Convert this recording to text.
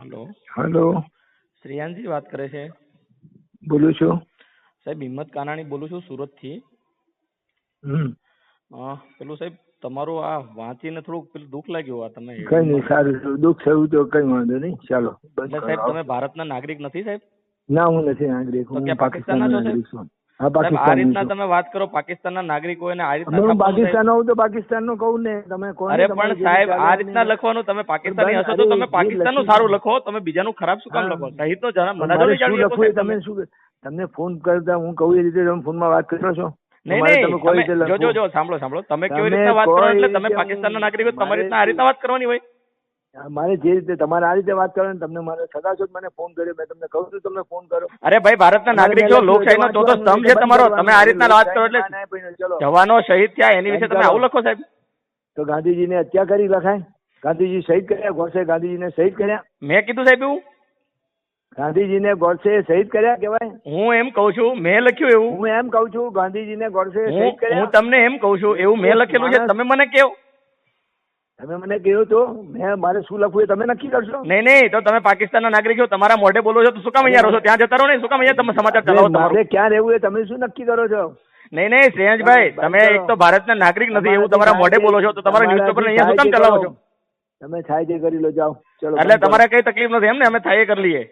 Hello, hello, શ્રેયાંશજી વાત કરે છે. બોલું છું. સાહેબ હિંમત કાનાણી બોલું છું સુરતથી. પેલું સાહેબ તમારું આ વાંચીને થોડુંક પેલું દુઃખ લાગ્યું. આ તમે કઈ નહીં, સારું છે. દુઃખ થયું તો કઈ વાંધો નહીં, ચાલો બંધ એટલે કરો. સાહેબ તમે ભારતના નાગરિક નથી સાહેબ? ના, હું નથી નાગરિક, તો હું ક્યાં પાકિસ્તાનનો પાકિસ્તાનના છો નાગરિક સાહેબ? છું. હા, સાહેબ આ પાકિસ્તાન રીતના તમે વાત કરો પાકિસ્તાનના નાગરિક હોય ને આ રીતના હું છાપવાનું સાહેબ. પાકિસ્તાન હોઉં તો પાકિસ્તાન નું કહું ને. તમે કોણ? અરે પણ સાહેબ આ રીતના લખવાનું, તમે પાકિસ્તાની હશો તો તમે પાકિસ્તાનનું સારું લખો, તમે બીજાનું ખરાબ શું કામ લખો? શહીદ તો જરા મનાજો નહીં જાણવી શકો સાહેબ તમે. શું તમને ફોન કરતા હું કહું એ રીતે તમે ફોનમાં વાત કરો છો? નહીં તમે જો સાંભળો તમે કેવી રીતના વાત કરો એટલે તમે પાકિસ્તાનના નાગરિક હોય તમારી રીતના આ રીતના વાત કરવાની હોય. મારે જે રીતે તમારે આ રીતે વાત કરવાની, તમને મારે સદા છો મને ફોન કર્યો, મેં તમને કહું છું તમને ફોન કરો. અરે ભાઈ ભારતના નાગરિક છો, લોકશાહીનો ચોથો સ્તંભ છે તમારો, તમે આ રીતના વાત કરો એટલે જવાનો શહીદ થયા એની વિશે તમે આવું લખો સાહેબ? તો ગાંધીજીને હત્યા કરી લખાય? ગાંધીજી શહીદ કર્યા? ગોડસે ગાંધીજીને શહીદ કર્યા? મેં કીધું સાહેબ એવું? ગાંધીજીને ગોડસે શહીદ કર્યા કહેવાય? હું એમ કઉ છું, મેં લખ્યું એવું. હું એમ કઉ છું ગાંધીજીને ગોડસે શહીદ કર્યા? હું તમને એમ કઉ છું એવું મેં લખેલું છે, તમે મને કહો. તમે મને કહ્યું તો મેં મારે શું લખવું એ તમે નક્કી કરશો. નહીં તો તમે પાકિસ્તાનના નાગરિક છો, તમારા મોઢે બોલો છો તો શું કામ અહીંયા રહો છો? ત્યાં જતા રહો ને, શું કામ અહીંયા તમે સમાચાર ચલાવો તમારું? મારે ક્યાં રહેવું એ તમે શું નક્કી કરો છો? નહીં શ્રેયાંશભાઈ, તમે એક તો ભારતના નાગરિક નથી એવું તમારા મોઢે બોલો છો, તો તમારા ન્યૂઝપેપર અહીંયા શું કામ ચલાવો છો? તમે થાય તે કરી લો, જાઓ ચલો. એટલે તમારે કઈ તકલીફ નથી એમ ને? અમે થાય કરી લઈએ.